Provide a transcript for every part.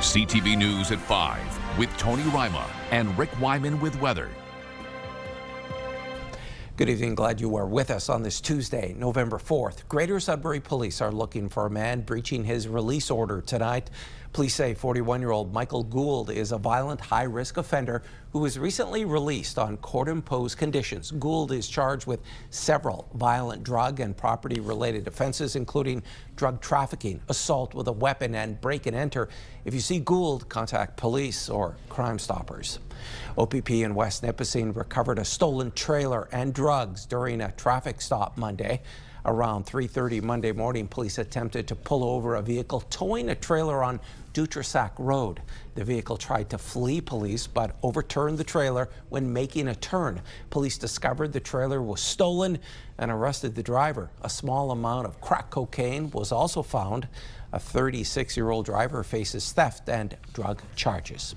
CTV News at 5 with Tony Ryma and Rick Wyman with weather. Good evening. Glad you are with us on this Tuesday, November 4th. Greater Sudbury police are looking for a man breaching his release order tonight. Police say 41-year-old Michael Gould is a violent, high-risk offender who was recently released on court-imposed conditions. Gould is charged with several violent drug and property-related offenses, including drug trafficking, assault with a weapon, and break-and-enter. If you see Gould, contact police or Crime Stoppers. OPP in West Nipissing recovered a stolen trailer and drugs during a traffic stop Monday. Around 3:30 Monday morning, police attempted to pull over a vehicle towing a trailer on Dutrasac Road. The vehicle tried to flee police but overturned the trailer when making a turn. Police discovered the trailer was stolen and arrested the driver. A small amount of crack cocaine was also found. A 36-year-old driver faces theft and drug charges.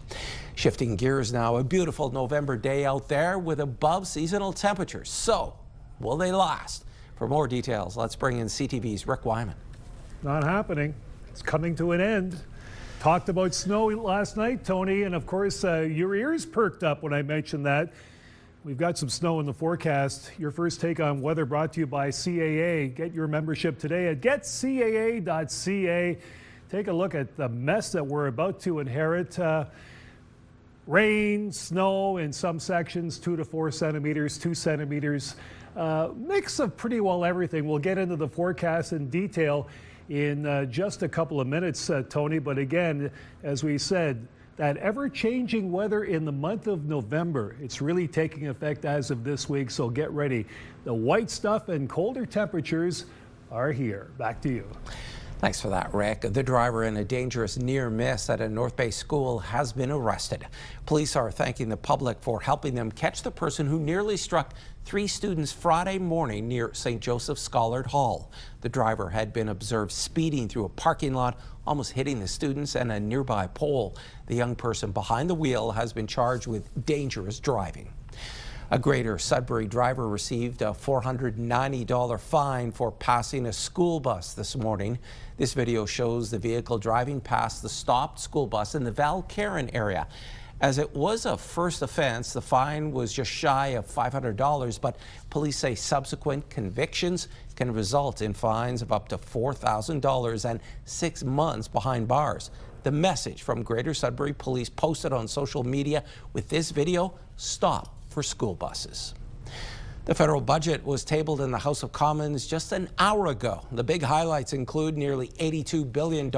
Shifting gears now, a beautiful November day out there with above seasonal temperatures. So, will they last? For more details, let's bring in CTV's Rick Wyman. Not happening. It's coming to an end. Talked about snow last night, Tony, and of course your ears perked up when I mentioned that. We've got some snow in the forecast. Your first take on weather brought to you by CAA. Get your membership today at getcaa.ca. Take a look at the mess that we're about to inherit. Rain, snow in some sections, 2 to 4 centimeters, 2 centimeters. Mix of pretty well everything. We'll get into the forecast in detail in just a couple of minutes, Tony. But again, as we said, that ever-changing weather in the month of November, it's really taking effect as of this week, so get ready. The white stuff and colder temperatures are here. Back to you. Thanks for that, Rick. The driver in a dangerous near miss at a North Bay school has been arrested. Police are thanking the public for helping them catch the person who nearly struck 3 students Friday morning near St. Joseph's Schollard Hall. The driver had been observed speeding through a parking lot, almost hitting the students and a nearby pole. The young person behind the wheel has been charged with dangerous driving. A Greater Sudbury driver received a $490 fine for passing a school bus this morning. This video shows the vehicle driving past the stopped school bus in the Valcaron area. As it was a first offense, the fine was just shy of $500, but police say subsequent convictions can result in fines of up to $4,000 and 6 months behind bars. The message from Greater Sudbury Police posted on social media with this video: stop for school buses. The federal budget was tabled in the House of Commons just an hour ago. The big highlights include nearly $82 billion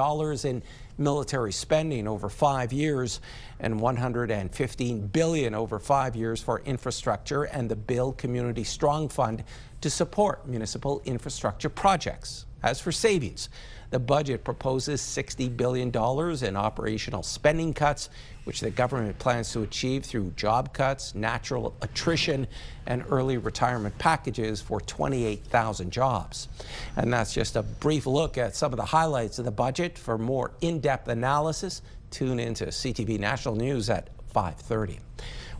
in military spending over 5 years and $115 billion over 5 years for infrastructure and the Build Community Strong Fund to support municipal infrastructure projects. As for savings, the budget proposes $60 billion in operational spending cuts, which the government plans to achieve through job cuts, natural attrition, and early retirement packages for 28,000 jobs. And that's just a brief look at some of the highlights of the budget. For more in-depth analysis, tune into CTV National News at 5:30.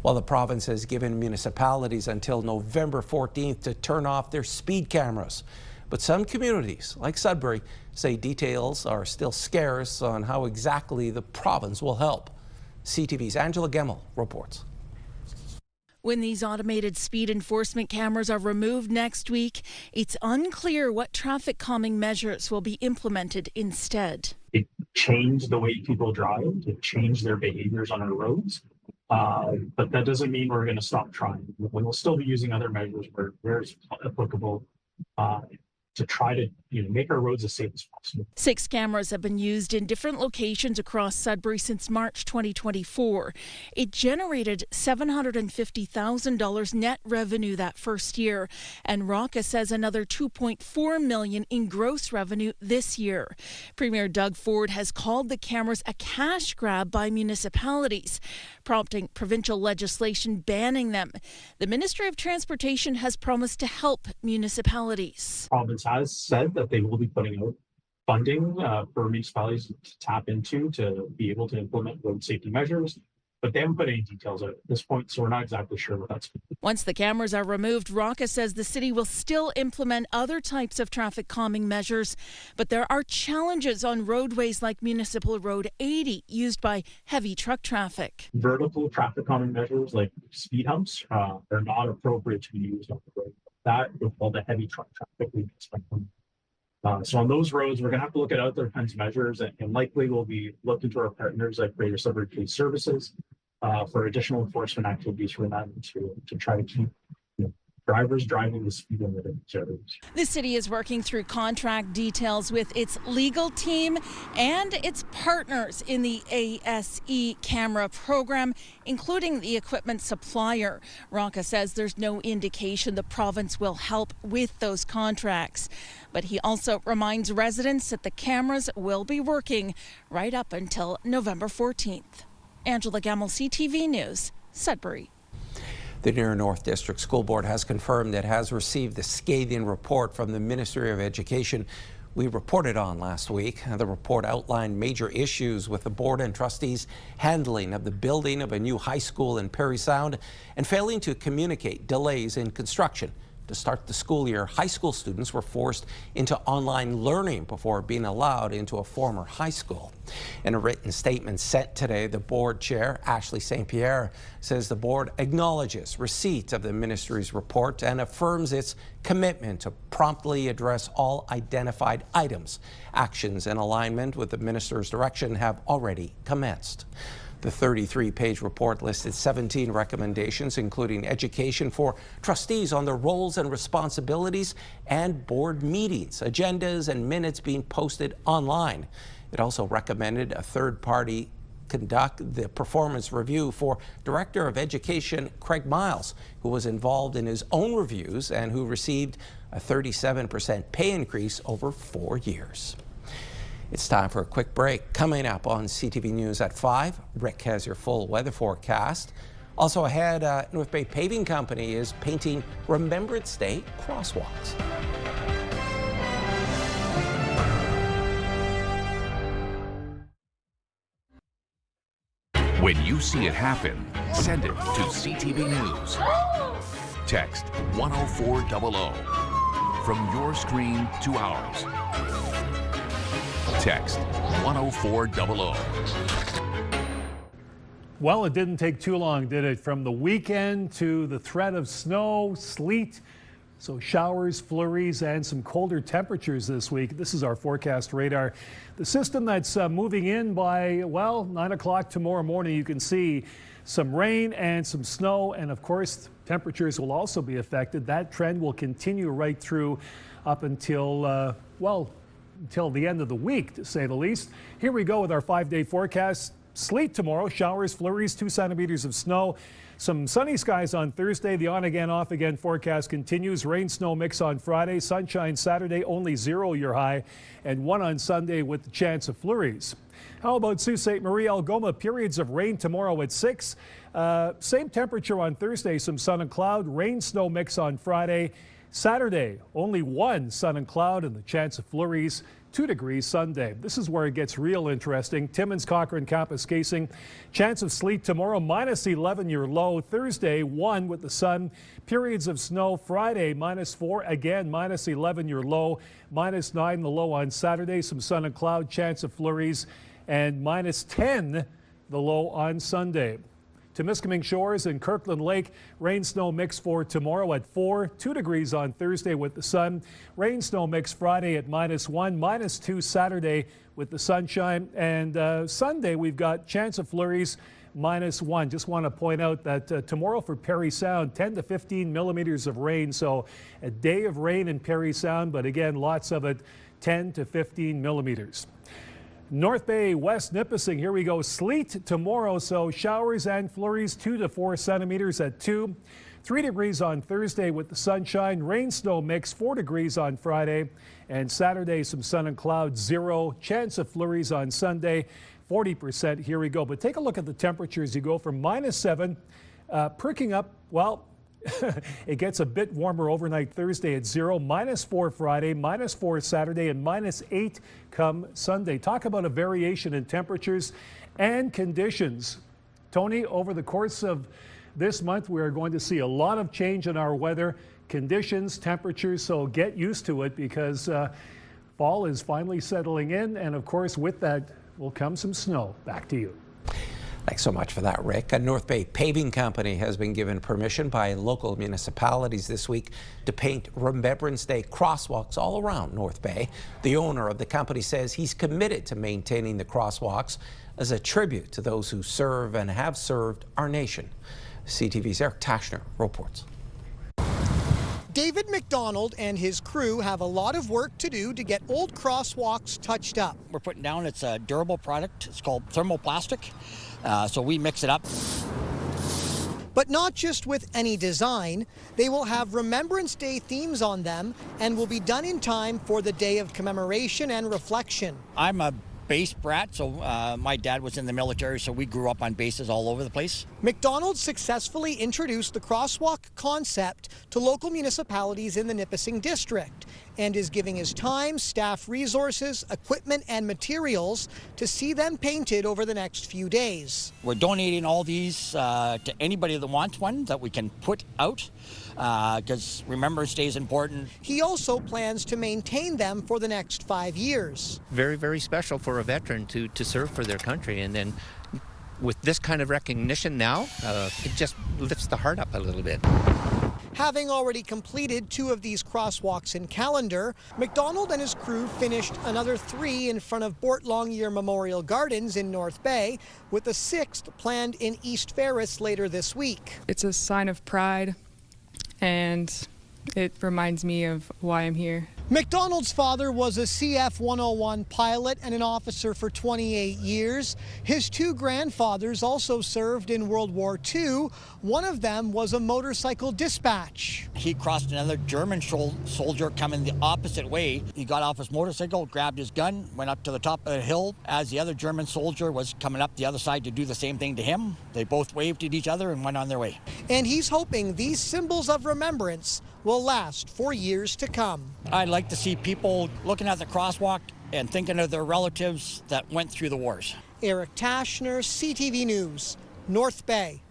While the province has given municipalities until November 14th to turn off their speed cameras. But some communities, like Sudbury, say details are still scarce on how exactly the province will help. CTV's Angela Gemmell reports. When these automated speed enforcement cameras are removed next week, it's unclear what traffic calming measures will be implemented instead. It changed the way people drive, it changed their behaviors on our roads. But that doesn't mean we're going to stop trying. We'll still be using other measures where it's applicable to try to make our roads as safe as possible. 6 cameras have been used in different locations across Sudbury since March 2024. It generated $750,000 net revenue that first year, and Rocca says another $2.4 million in gross revenue this year. Premier Doug Ford has called the cameras a cash grab by municipalities, prompting provincial legislation banning them. The Ministry of Transportation has promised to help municipalities. Province has said that they will be putting out funding for municipalities to tap into to be able to implement road safety measures. but they haven't put any details out at this point, so we're not exactly sure what that's going to be. Once the cameras are removed, Rocca says the city will still implement other types of traffic calming measures, but there are challenges on roadways like Municipal Road 80, used by heavy truck traffic. Vertical traffic calming measures like speed humps are not appropriate to be used on the road. That with all the heavy truck traffic we expect from. So on those roads, we're going to have to look at other kinds of measures, and likely we'll be looking to our partners like Greater Sudbury Police Services for additional enforcement activities for them to try to keep drivers driving the speed limit in these areas. The city is working through contract details with its legal team and its partners in the ASE camera program, including the equipment supplier. Rocca says there's no indication the province will help with those contracts. But he also reminds residents that the cameras will be working right up until November 14th. Angela Gamble, CTV News, Sudbury. The Near North District School Board has confirmed it has received the scathing report from the Ministry of Education we reported on last week. The report outlined major issues with the board and trustees' handling of the building of a new high school in Parry Sound and failing to communicate delays in construction. To start the school year, high school students were forced into online learning before being allowed into a former high school. In a written statement sent today, the board chair, Ashley St. Pierre, says the board acknowledges receipt of the ministry's report and affirms its commitment to promptly address all identified items. Actions in alignment with the minister's direction have already commenced. The 33-page report listed 17 recommendations, including education for trustees on their roles and responsibilities and board meetings, agendas, and minutes being posted online. It also recommended a third party conduct the performance review for Director of Education Craig Miles, who was involved in his own reviews and who received a 37% pay increase over 4 years. It's time for a quick break. Coming up on CTV News at 5, Rick has your full weather forecast. Also ahead, North Bay Paving Company is painting Remembrance Day crosswalks. When you see it happen, send it to CTV News. Text 10400 from your screen to ours. Text 10400. Well, it didn't take too long, did it? From the weekend to the threat of snow, sleet, so showers, flurries, and some colder temperatures this week. This is our forecast radar. The system that's moving in by, well, 9 o'clock tomorrow morning, you can see some rain and some snow, and of course, temperatures will also be affected. That trend will continue right through up until, until the end of the week, to say the least. Here we go with our 5-day forecast. Sleet tomorrow, showers, flurries, 2 centimeters of snow. Some sunny skies on Thursday. The on-again, off-again forecast continues. Rain-snow mix on Friday. Sunshine Saturday, only 0 your high. And 1 on Sunday with the chance of flurries. How about Sault Ste. Marie, Algoma? Periods of rain tomorrow at 6. Same temperature on Thursday. Some sun and cloud. Rain-snow mix on Friday. Saturday, only 1 sun and cloud and the chance of flurries. 2 degrees Sunday. This is where it gets real interesting. Timmins, Cochrane, Kapuskasing. Chance of sleet tomorrow, -11 your low. Thursday, 1 with the sun. Periods of snow. Friday, -4. Again, -11 your low. -9 the low on Saturday. Some sun and cloud. Chance of flurries. And -10 the low on Sunday. Temiskaming Shores and Kirkland Lake, rain-snow mix for tomorrow at 4, 2 degrees on Thursday with the sun. Rain-snow mix Friday at -1, -2 Saturday with the sunshine. And Sunday we've got chance of flurries, -1. Just want to point out that tomorrow for Parry Sound, 10 to 15 millimeters of rain. So a day of rain in Parry Sound, but again, lots of it, 10 to 15 millimeters. North Bay, West Nipissing, here we go. Sleet tomorrow, so showers and flurries, 2 to 4 centimeters at 2. 3 degrees on Thursday with the sunshine. Rain-snow mix, 4 degrees on Friday. And Saturday, some sun and clouds, 0. Chance of flurries on Sunday, 40%. Here we go. But take a look at the temperatures. You go from -7, perking up, well, it gets a bit warmer overnight Thursday at 0, -4 Friday, -4 Saturday, and -8 come Sunday. Talk about a variation in temperatures and conditions. Tony, over the course of this month, we are going to see a lot of change in our weather conditions, temperatures, so get used to it because fall is finally settling in. And of course, with that will come some snow. Back to you. Thanks so much for that, Rick. A North Bay Paving Company has been given permission by local municipalities this week to paint Remembrance Day crosswalks all around North Bay. The owner of the company says he's committed to maintaining the crosswalks as a tribute to those who serve and have served our nation. CTV's Eric Tashner reports. David McDonald and his crew have a lot of work to do to get old crosswalks touched up. We're putting down, it's a durable product. It's called thermoplastic. So we mix it up. But not just with any design. They will have Remembrance Day themes on them and will be done in time for the day of commemoration and reflection. I'm a base brat, so my dad was in the military, so we grew up on bases all over the place. McDonald successfully introduced the crosswalk concept to local municipalities in the Nipissing district and is giving his time, staff resources, equipment and materials to see them painted over the next few days. We're donating all these to anybody that wants one that we can put out because Remembrance Day is important. He also plans to maintain them for the next 5 years. Very, very special for a veteran to serve for their country, and then with this kind of recognition now, it just lifts the heart up a little bit. Having already completed 2 of these crosswalks in calendar, McDonald and his crew finished another 3 in front of Bort Longyear Memorial Gardens in North Bay, with the 6th planned in East Ferris later this week. It's a sign of pride, and it reminds me of why I'm here. McDonald's father was a CF-101 pilot and an officer for 28 years. His 2 grandfathers also served in World War II. One of them was a motorcycle dispatch. He crossed another German soldier coming the opposite way. He got off his motorcycle, grabbed his gun, went up to the top of the hill. As the other German soldier was coming up the other side to do the same thing to him, they both waved at each other and went on their way. And he's hoping these symbols of remembrance will last for years to come. I'd like to see people looking at the crosswalk and thinking of their relatives that went through the wars. Eric Tashner, CTV News, North Bay.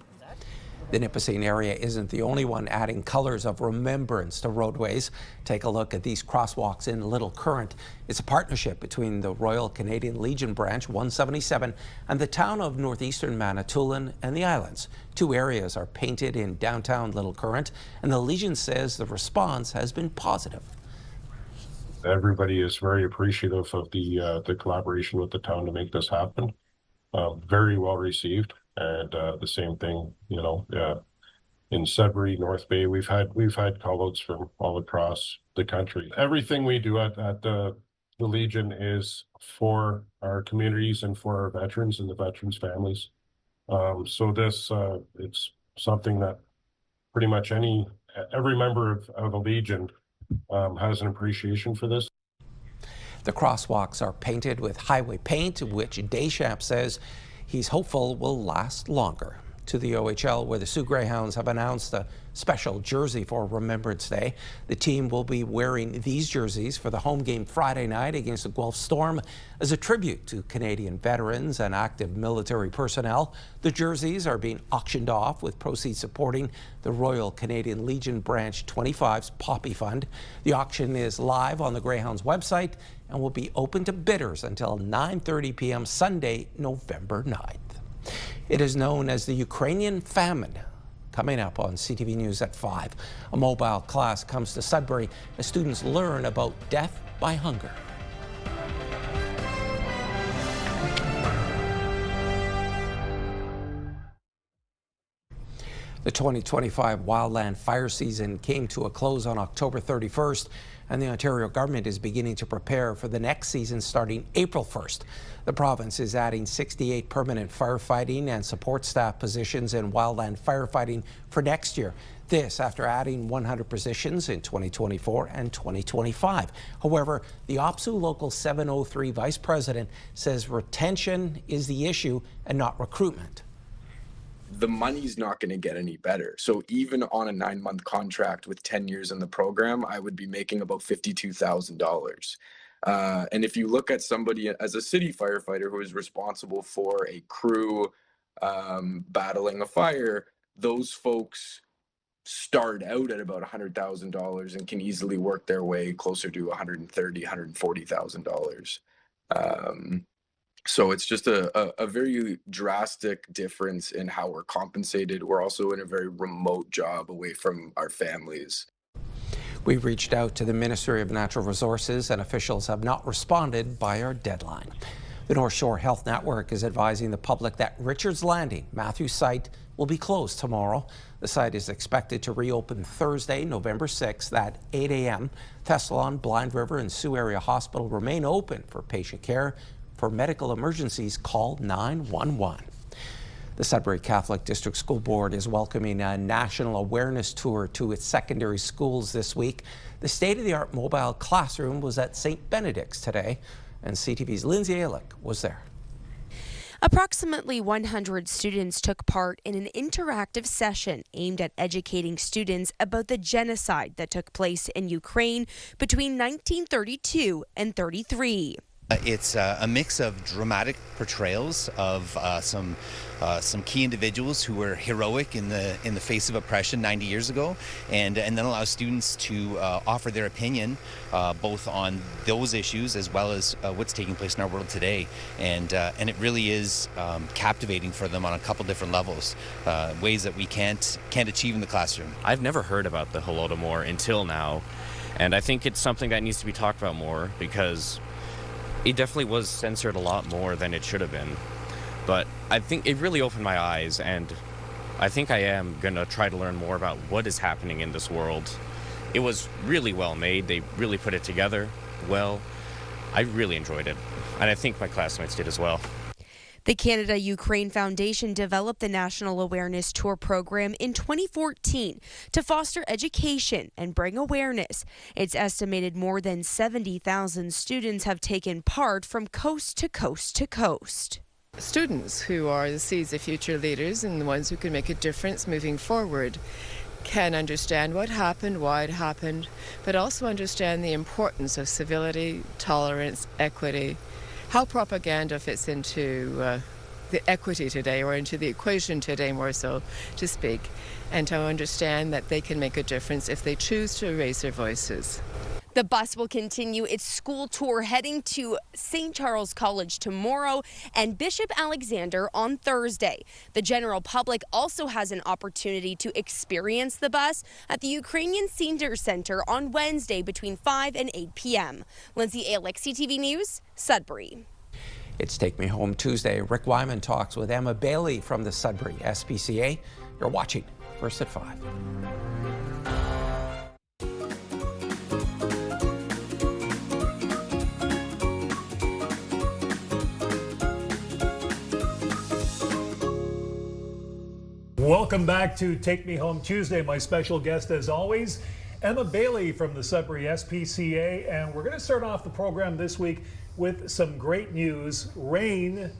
The Nipissing area isn't the only one adding colors of remembrance to roadways. Take a look at these crosswalks in Little Current. It's a partnership between the Royal Canadian Legion Branch 177 and the town of northeastern Manitoulin and the Islands. 2 areas are painted in downtown Little Current, and the Legion says the response has been positive. Everybody is very appreciative of the collaboration with the town to make this happen. Very well received. And the same thing, in Sudbury, North Bay, we've had call-outs from all across the country. Everything we do at the Legion is for our communities and for our veterans and the veterans' families. So this it's something that pretty much every member of the Legion has an appreciation for this. The crosswalks are painted with highway paint, which Deschamps says he's hopeful will last longer. To the OHL, where the Sioux Greyhounds have announced a special jersey for Remembrance Day. The team will be wearing these jerseys for the home game Friday night against the Guelph Storm as a tribute to Canadian veterans and active military personnel. The jerseys are being auctioned off with proceeds supporting the Royal Canadian Legion Branch 25's Poppy Fund. The auction is live on the Greyhounds website and will be open to bidders until 9:30 p.m. Sunday, November 9th. It is known as the Ukrainian famine. Coming up on CTV News at 5. A mobile class comes to Sudbury as students learn about death by hunger. The 2025 wildland fire season came to a close on October 31st, and the Ontario government is beginning to prepare for the next season starting April 1st. The province is adding 68 permanent firefighting and support staff positions in wildland firefighting for next year. This after adding 100 positions in 2024 and 2025. However, the OPSU Local 703 vice president says retention is the issue and not recruitment. The money's not going to get any better. So even on a 9-month contract with 10 years in the program, I would be making about $52,000. And if you look at somebody as a city firefighter who is responsible for a crew battling a fire, those folks start out at about $100,000 and can easily work their way closer to $130,000, $140,000. So it's just a very drastic difference in how we're compensated. We're also in a very remote job away from our families. We reached out to the Ministry of Natural Resources and officials have not responded by our deadline. The North Shore Health Network is advising the public that Richards Landing, Matthews site, will be closed tomorrow. The site is expected to reopen Thursday, November 6th at 8 a.m. Thessalon, Blind River and Sioux Area Hospital remain open for patient care. For medical emergencies, call 911. The Sudbury Catholic District School Board is welcoming a national awareness tour to its secondary schools this week. The state-of-the-art mobile classroom was at St. Benedict's today, and CTV's Lindsay Alick was there. Approximately 100 students took part in an interactive session aimed at educating students about the genocide that took place in Ukraine between 1932 and 33. It's a mix of dramatic portrayals of some key individuals who were heroic in the face of oppression 90 years ago, and then allow students to offer their opinion both on those issues as well as what's taking place in our world today. And it really is captivating for them on a couple different levels, ways that we can't achieve in the classroom. I've never heard about the Holodomor until now, and I think it's something that needs to be talked about more because it definitely was censored a lot more than it should have been. But I think it really opened my eyes, and I think I am going to try to learn more about what is happening in this world. It was really well made. They really put it together well. I really enjoyed it, and I think my classmates did as well. The Canada-Ukraine Foundation developed the National Awareness Tour program in 2014 to foster education and bring awareness. It's estimated more than 70,000 students have taken part from coast to coast to coast. Students who are the seeds of future leaders and the ones who can make a difference moving forward can understand what happened, why it happened, but also understand the importance of civility, tolerance, equity, how propaganda fits into the equity today, or into the equation today more so to speak, and to understand that they can make a difference if they choose to raise their voices. The bus will continue its school tour heading to St. Charles College tomorrow and Bishop Alexander on Thursday. The general public also has an opportunity to experience the bus at the Ukrainian Senior Center on Wednesday between 5 and 8 p.m. Lindsay Alick, CTV News, Sudbury. It's Take Me Home Tuesday. Rick Wyman talks with Emma Bailey from the Sudbury SPCA. You're watching First at 5. Welcome back to Take Me Home Tuesday. My special guest, as always, Emma Bailey from the Sudbury SPCA. And we're going to start off the program this week with some great news. Rain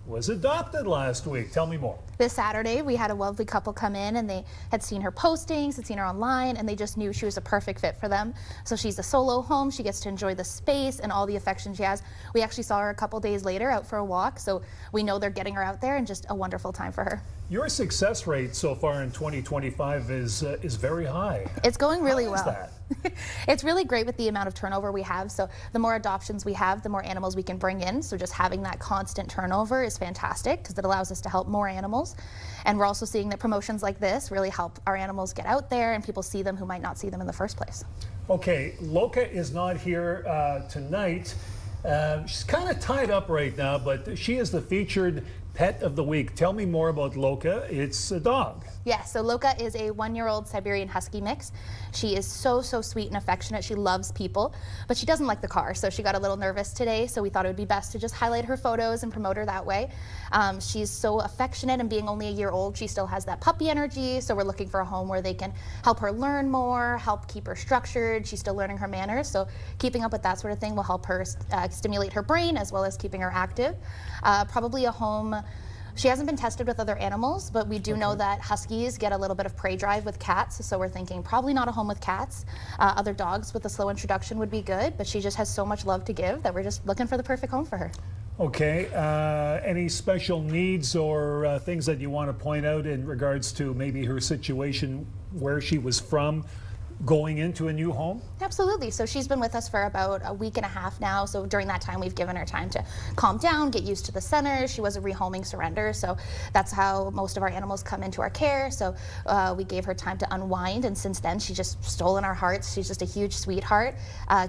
was adopted last week. Tell me more. This Saturday, we had a lovely couple come in, and they had seen her postings, had seen her online, and they just knew she was a perfect fit for them. So she's a solo home. She gets to enjoy the space and all the affection she has. We actually saw her a couple days later out for a walk, so we know they're getting her out there, and just a wonderful time for her. Your success rate so far in 2025 is very high. It's going really well. How is that? It's really great with the amount of turnover we have. So the more adoptions we have, the more animals we can bring in. So just having that constant turnover is fantastic because it allows us to help more animals. And we're also seeing that promotions like this really help our animals get out there and people see them who might not see them in the first place. Okay, Loka is not here tonight. She's kind of tied up right now, but she is the featured pet of the week. Tell me more about Loka. It's a dog. Yeah, so Loka is a 1-year-old Siberian Husky mix. She is so sweet and affectionate. She loves people, but she doesn't like the car, so she got a little nervous today, so we thought it would be best to just highlight her photos and promote her that way. She's so affectionate, and being only a year old, she still has that puppy energy, so we're looking for a home where they can help her learn more, help keep her structured. She's still learning her manners, so keeping up with that sort of thing will help her stimulate her brain as well as keeping her active. Probably a home. She hasn't been tested with other animals, but we do know that Huskies get a little bit of prey drive with cats, so we're thinking probably not a home with cats. Other dogs with a slow introduction would be good, but she just has so much love to give that we're just looking for the perfect home for her. Okay, any special needs or things that you want to point out in regards to maybe her situation, where she was from, going into a new home? Absolutely. So she's been with us for about a week and a half now. So during that time, we've given her time to calm down, get used to the center. She was a rehoming surrender. So that's how most of our animals come into our care. So we gave her time to unwind. And since then, she's just stolen our hearts. She's just a huge sweetheart.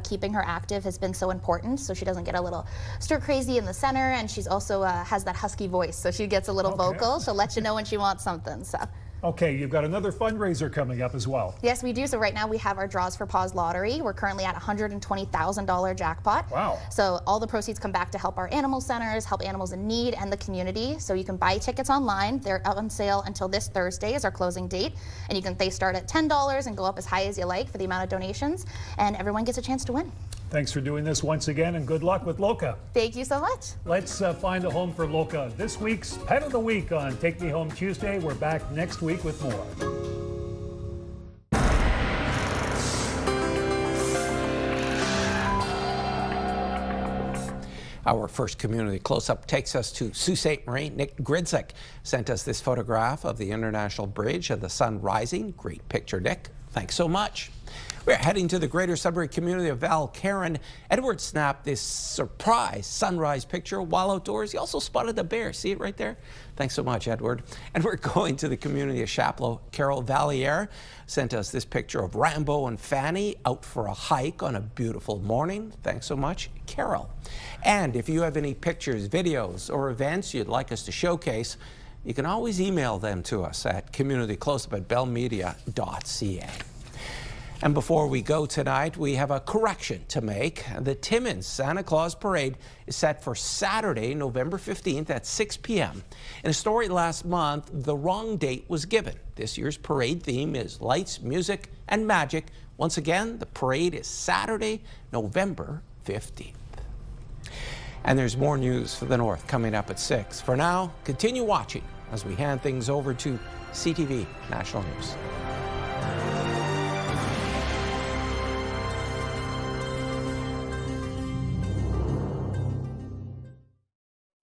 Keeping her active has been so important. So she doesn't get a little stir crazy in the center. And she's also has that husky voice. So she gets a little vocal. She'll let you know when she wants something. So. Okay, you've got another fundraiser coming up as well. Yes, we do. So right now we have our Draws for Paws lottery. We're currently at $120,000 jackpot. Wow. So all the proceeds come back to help our animal centers, help animals in need, and the community. So you can buy tickets online. They're out on sale until this Thursday is our closing date. And they start at $10 and go up as high as you like for the amount of donations. And everyone gets a chance to win. Thanks for doing this once again, and good luck with Loca. Thank you so much. Let's find a home for Loca. This week's Pet of the Week on Take Me Home Tuesday. We're back next week with more. Our first community close-up takes us to Sault Ste. Marie. Nick Gridzik sent us this photograph of the International Bridge of the sun rising. Great picture, Nick. Thanks so much. We're heading to the greater Sudbury community of Valcaron. Edward snapped this surprise sunrise picture while outdoors. He also spotted a bear. See it right there? Thanks so much, Edward. And we're going to the community of Chapleau. Carol Valliere sent us this picture of Rambo and Fanny out for a hike on a beautiful morning. Thanks so much, Carol. And if you have any pictures, videos, or events you'd like us to showcase, you can always email them to us at communitycloseup@bellmedia.ca. And before we go tonight, we have a correction to make. The Timmins Santa Claus Parade is set for Saturday, November 15th at 6 p.m. In a story last month, the wrong date was given. This year's parade theme is lights, music, and magic. Once again, the parade is Saturday, November 15th. And there's more news for the North coming up at 6. For now, continue watching as we hand things over to CTV National News.